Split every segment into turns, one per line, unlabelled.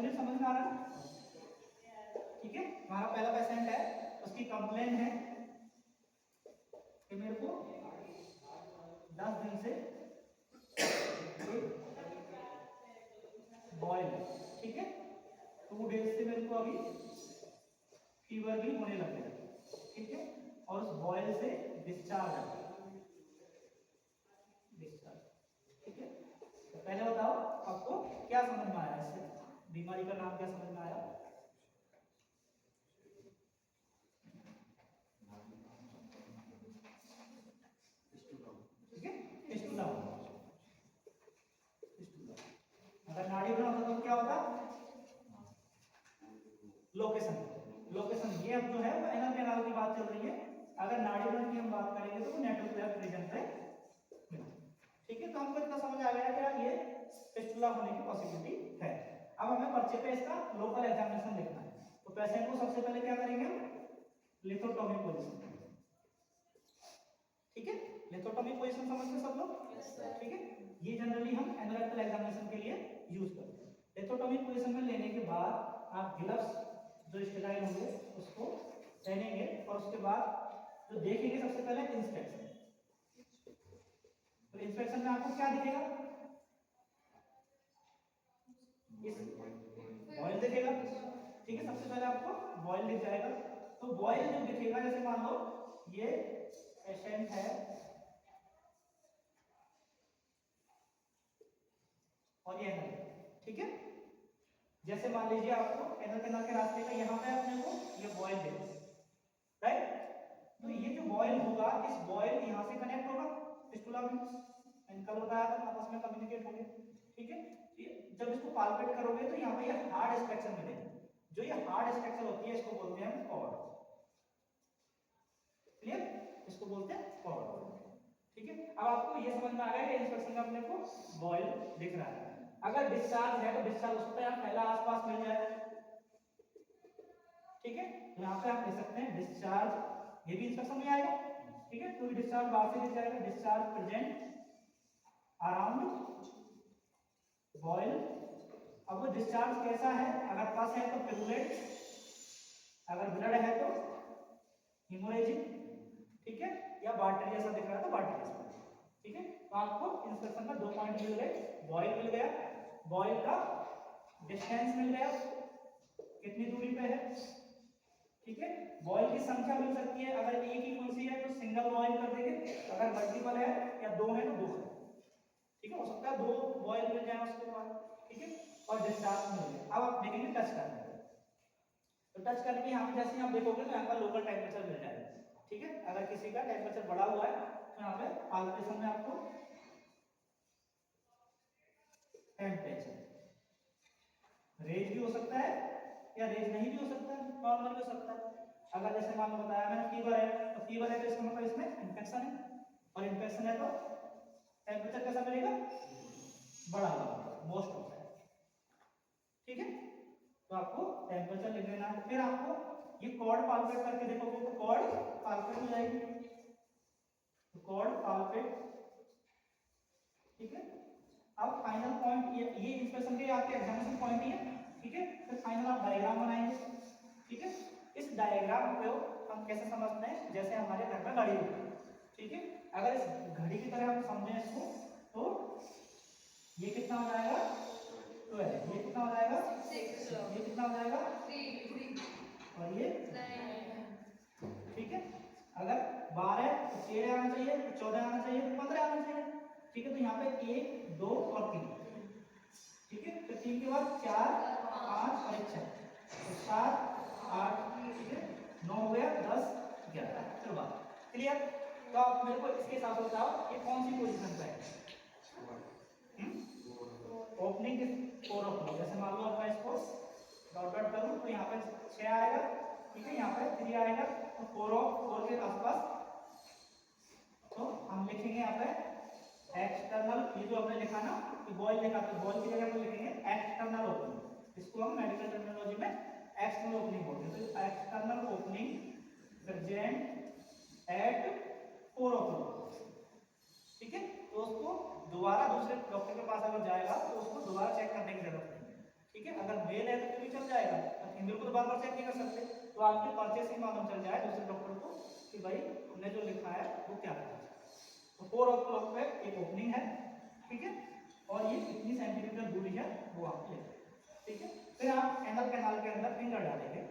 Actually समझ में आ रहा है? ठीक है, हमारा पहला पेशेंट है, उसकी कंप्लेन है कि मेरे को 10 दिन से बॉयल, ठीक है, 2 डेज से मेरे को अभी फीवर भी होने लग गया, ठीक है, और उस बॉयल से डिस्चार्ज है, डिस्चार्ज, ठीक है। तो पहले बताओ आपको क्या समझ में आया, इससे बीमारी का नाम क्या समझ में आया? ठीक है, फिस्टुला। अगर नाड़ी ब्लॉक होता तो क्या होता? Location, location. ये अब जो है वो एनल कैनाल की बात चल रही है, अगर नाड़ी ब्लॉक की हम बात करेंगे तो वो नेटल क्लेफ्ट रीजन पे, ठीक है। तो हमको इतना समझ आ गया कि ये फिस्टुला होने की पॉसिबिलिटी है। अब हमें पर्चे पे इसका लोकल एग्जामिनेशन लिखना है, तो पेशेंट को सबसे पहले क्या करेंगे, लिथोटॉमी पोजीशन, ठीक है। लिथोटॉमी पोजीशन समझते सब लोग? ठीक है, ये जनरली हम एनोरेक्टल एग्जामिनेशन के लिए यूज करते हैं। लिथोटॉमी पोजीशन में लेने के बाद आप ग्लव्स जो स्टेराइल होंगे उसको पहनेंगे, और उसके बाद जो देखेंगे सबसे पहले इंस्पेक्शन। तो इंस्पेक्शन में आपको क्या दिखेगा? इस बॉयल दिखेगा, ठीक है। सबसे पहले आपको बॉयल दिख जाएगा। तो बॉयल जो दिखेगा, जैसे मान लो ये पेशेंट है और ये है, ठीक है। जैसे मान लीजिए आपको एनल कैनाल के रास्ते का यहाँ पे अपने को ये बॉयल देखो, राइट। तो ये जो बॉयल होगा, इस बॉयल यहाँ से कनेक्ट होगा फिस्टुला में, मैंने कल बताया था, आपस में कम्युनिकेट होंगे, ठीक है। जब इसको पाल्पेट करोगे तो यहाँ पे ये हार्ड स्ट्रक्चर मिलेगा, जो ये हार्ड स्ट्रक्चर होती है इसको बोलते हैं कॉर्ड, क्लियर, इसको बोलते हैं कॉर्ड, ठीक है। अब आपको ये समझ में आ गया कि इंस्पेक्शन में अपने को बॉयल दिख रहा है। अगर डिस्चार्ज है तो डिस्चार्ज हो सकता है पहला आसपास मिल जाए, ठीक है। तो यहाँ पे आप देख सकते हैं डिस्चार्ज, ये भी इंस्पेक्शन में आएगा, ठीक है। कोई डिस्चार्ज बाहर से दिख जाएगा, डिस्चार्ज प्रेजेंट अराउंड बॉयल। अब वो डिस्चार्ज कैसा है, अगर पस है तो पिरुलेट, अगर ब्लड है तो हेमोरेजिक, ठीक है, या वाटर जैसा दिख रहा है तो वाटर जैसा, ठीक है। तो आपको इंस्पेक्शन में 2 पॉइंट मिल गए, बॉयल मिल गया, बॉयल का डिस्टेंस मिल गया, कितनी दूरी पे है, ठीक है। बॉयल की संख्या मिल सकती है, अगर एक ही कुर्सी है तो सिंगल बॉयल कर देंगे, अगर मल्टीपल है या 2 है तो 2 है, ठीक है। हो सकता है 2 बॉयल मिल जाए उसके बाद, ठीक है, और डिस्चार्ज मिल गया। अब आप देखेंगे टच करना है, तो टच करके यहाँ पे जैसे आप देखोगे तो यहाँ पर लोकल टेम्परेचर मिल जाएगा, ठीक है। अगर किसी का टेम्परेचर बढ़ा हुआ है तो यहाँ पे पाल्पेशन में आपको टेम्परेचर रेज भी हो सकता है या रेज नहीं भी हो सकता है, नॉर्मल भी हो सकता है। अगर जैसे मान लो बताया मैंने फीवर है, तो फीवर है तो इसका मतलब इसमें इन्फेक्शन है, और इन्फेक्शन है तो टेम्परेचर कैसा मिलेगा, बढ़ा हुआ मोस्ट ऑफ है, ठीक है। तो आपको टेम्परेचर लिख लेना है। फिर आपको ये कॉर्ड पाल्पेट करके देखोगे तो कॉर्ड पाल्पेट हो जाएगी, तो कॉर्ड पाल्पेट, ठीक है। अब फाइनल पॉइंट, ये इंस्पेक्शन के आपके एग्जामिनेशन पॉइंट ही है, ठीक है। फिर फाइनल आप डायग्राम बनाएंगे, ठीक है। इस डायग्राम को हम कैसे समझते हैं, जैसे हमारे घर में घड़ी होती है, ठीक है। अगर इस घड़ी की तरह हम समझें इसको, तो ये कितना हो जाएगा 12, ये कितना हो जाएगा 6, ये कितना हो जाएगा 3, और ये 9, ठीक है। अगर 12 तो 13 आना चाहिए, 14 आना चाहिए, 15 आना चाहिए, ठीक है। तो यहाँ पे 1, 2 और 3, ठीक है। फिर 3 के बाद 4, 5 और 6, तो 7, 8, ठीक है, 9 हो गया, 10, 11, चलो बात क्लियर। तो आप मेरे को इसके हिसाब से बताओ ये कौन सी पोजीशन पे है, ओपनिंग 4 o'clock। जैसे मान लो मैं इसको डॉट डॉट करूं तो यहाँ पे 6 आएगा, ठीक है, यहाँ पे 3 आएगा, तो 4 के आसपास। तो हम लिखेंगे यहाँ पे एक्सटर्नल, ये जो हमने लिखा ना कि बॉयल लिखा, तो बॉयल की जगह पर लिखेंगे एक्सटर्नल ओपनिंग, इसको हम मेडिकल टर्मिनोलॉजी में एक्सटर्नल ओपनिंग बोलते हैं। तो external opening present at 4 o'clock, ठीक है। तो उसको दोबारा दूसरे डॉक्टर के पास अगर जाएगा तो उसको दोबारा चेक करने की जरूरत नहीं है, ठीक है। अगर मेल है सिंगल को तो बार बार चेक नहीं कर सकते, तो आपके परचेस से मालूम चल जाए दूसरे डॉक्टर को कि भाई हमने जो लिखा है वो क्या है। तो 4 o'clock पे एक ओपनिंग है, ठीक है, और ये कितनी सेंटीमीटर दूरी है वो आप ले, ठीक है। फिर आप एनल कैनाल के अंदर फिंगर डालेंगे,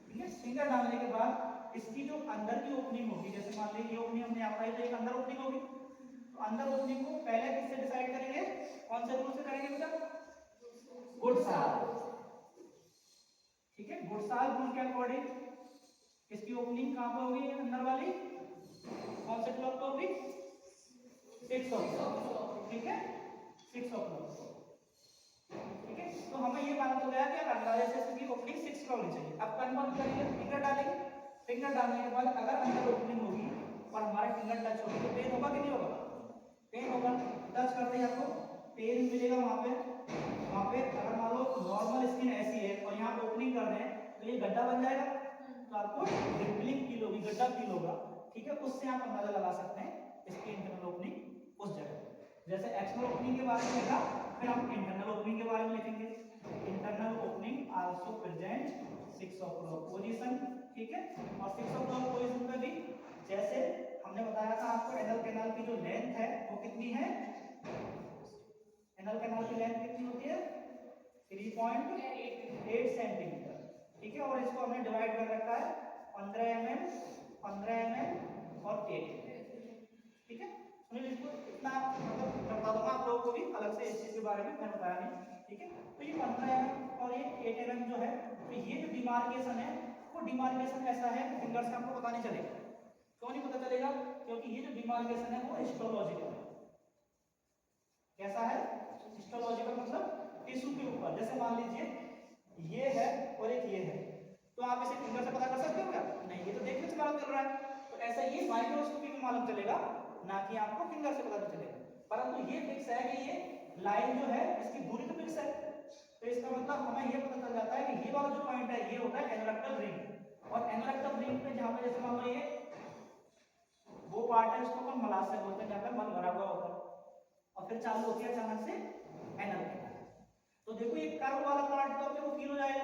ठीक है। फिंगर डालने के बाद इसकी जो अंदर की ओपनिंग होगी, जैसे मान लीजिए ये ओपनिंग हमने यहाँ पर एक अंदर ओपनिंग होगी, तो अंदर ओपनिंग को पहले किससे डिसाइड करेंगे, कौन से रूल से करेंगे बेटा, गुडसाल, ठीक है। गुडसाल रूल के अकॉर्डिंग इसकी ओपनिंग कहां पे होगी, अंदर वाली कौन से क्लॉक पे होगी, 6 o'clock, ठीक है, 6 o'clock, ठीक है। तो हमें ये मालूम हो गया कि अंदाजे से इसकी ओपनिंग 6 पे होनी चाहिए। अब कंफर्म करेंगे, फिंगर डालेंगे, फिंगर डालने के बाद अगर अंदर ओपनिंग होगी और हमारे फिंगर टच होगी तो पेन होगा कि नहीं होगा, पेन होगा। टच करते ही आपको पेन मिलेगा वहां पे अगर मान लो नॉर्मल स्किन ऐसी है और यहाँ ओपनिंग कर रहे हैं तो ये गड्ढा बन जाएगा, तो आपको रिपलिंग फील होगी, गड्ढा फील होगा, ठीक है। उससे आप अंदाजा लगा सकते हैं इसकी इंटरनल ओपनिंग उस जगह। जैसे एक्सटर्नल ओपनिंग के बारे में लिखा, फिर हम इंटरनल ओपनिंग के बारे में लिखेंगे। Internal opening also present 6 o'clock position, ठीक है। और 6 o'clock पोजीशन पे भी जैसे हमने बताया था आपको एनल कैनाल की जो लेंथ है वो कितनी है, एनल कैनाल की लेंथ कितनी होती है 3.8 सेंटीमीटर, ठीक है। और इसको हमने डिवाइड कर रखा है 15 mm, 15 mm और 8 mm, ठीक है। सुनिए इसको इतना मतलब बता दूंगा आप लोगों को भी अलग से इस चीज के बारे में मैंने बताया नहीं, ठीक है। तो ये 15 mm और ये 8 mm जो है, तो ये जो डिमार्केशन है वो डिमार्केशन ऐसा है कि फिंगर से आपको पता नहीं चलेगा। क्यों नहीं पता चलेगा, क्योंकि ये जो डिमार्केशन है वो हिस्टोलॉजिकल है। कैसा है, हिस्टोलॉजिकल मतलब टिश्यू के ऊपर, जैसे मान लीजिए ये है और एक ये है, तो आप इसे फिंगर से पता कर सकते हो क्या, नहीं, ये तो देखने से मालूम चल रहा है। तो ऐसा ये माइक्रोस्कोपी में मालूम चलेगा, ना कि आपको फिंगर से पता चलेगा। परंतु ये फिक्स है कि ये लाइन जो है इसकी दूरी तो फिक्स है, तो इसका मतलब हमें ये पता चल जाता है कि ये वाला जो पॉइंट है ये होता है एनोरेक्टल रिंग, और एनोरेक्टल रिंग पे जहां पे जैसे मान लो ये वो पार्ट है उसको अपन मलाशय बोलते हैं, जहां पे मल भरा हुआ होता है, और फिर चालू होती है अचानक से एनल कैनाल। तो देखो ये कर्व वाला पार्ट तो अपने को फील हो जाएगा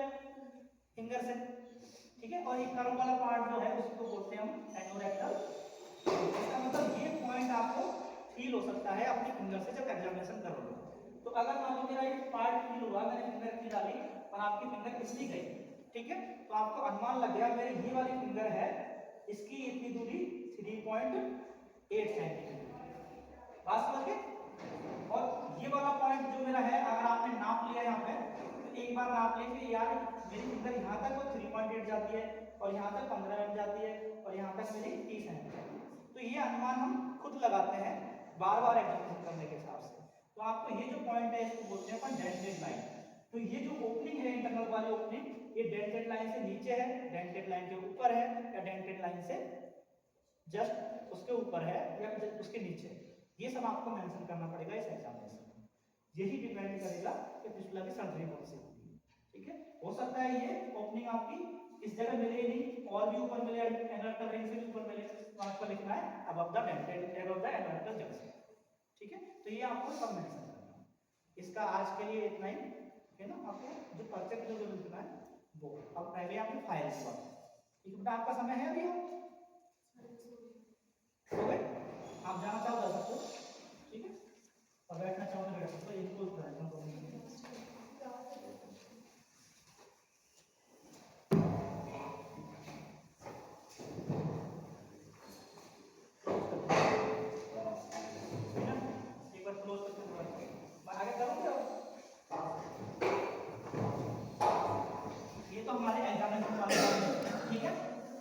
फिंगर से, ठीक है। और ये कर्व वाला पार्ट जो है उसको बोलते हैं हम एनोरेक्टल। इसका मतलब ये पॉइंट आपको फील हो सकता है अपनी फिंगर से जब एग्जामिनेशन करोगे। तो अगर मान लो मेरा ये पार्ट फील हुआ, मैंने फिंगर की डाली और आपकी फिंगर इसलिए गई, ठीक है, तो आपको अनुमान लग गया मेरी ये वाली फिंगर है, इसकी इतनी दूरी 3.8 सेंटीमीटर, बात समझ गए। और ये वाला पॉइंट जो मेरा है अगर आपने नाप लिया यहाँ पे, तो एक बार नाप लीजिए यार मेरी फिंगर यहाँ तक वो 3.8 जाती है और यहाँ तक 15 mm जाती है और यहाँ तक मेरी 30 mm। तो ये अनुमान हम खुद लगाते हैं बार बार एग्जामिनेशन करने के हिसाब से। तो आपको ये जो पॉइंट है इसको बोलते हैं अपन डेंटेड लाइन। तो ये जो ओपनिंग है इंटरनल वाली ओपनिंग, ये डेंटेड लाइन से नीचे है, डेंटेड लाइन के ऊपर है, या डेंटेड लाइन से जस्ट उसके ऊपर है या उसके नीचे, ये सब आपको मेंशन करना पड़ेगा इस एग्जामिनेशन में। यही डिपेंड करेगा कि फिस्टुला की सर्जरी कौन सी होगी, ठीक है। हो सकता है ये ओपनिंग आपकी इस जगह मिले ही नहीं और भी ऊपर मिले, एनोरेक्टल रिंग से भी ऊपर मिले, तो आपको लिखना है above the dentate above the anorectal junction, ठीक है। तो ये आपको सब मेंशन करना है। इसका आज के लिए इतना ही है ना, आपको जो परफेक्ट जो लिखना है वो। अब पहले आपने फाइल्स पर, ठीक है बेटा, आपका समय है अभी हो गए, आप जाना चाहो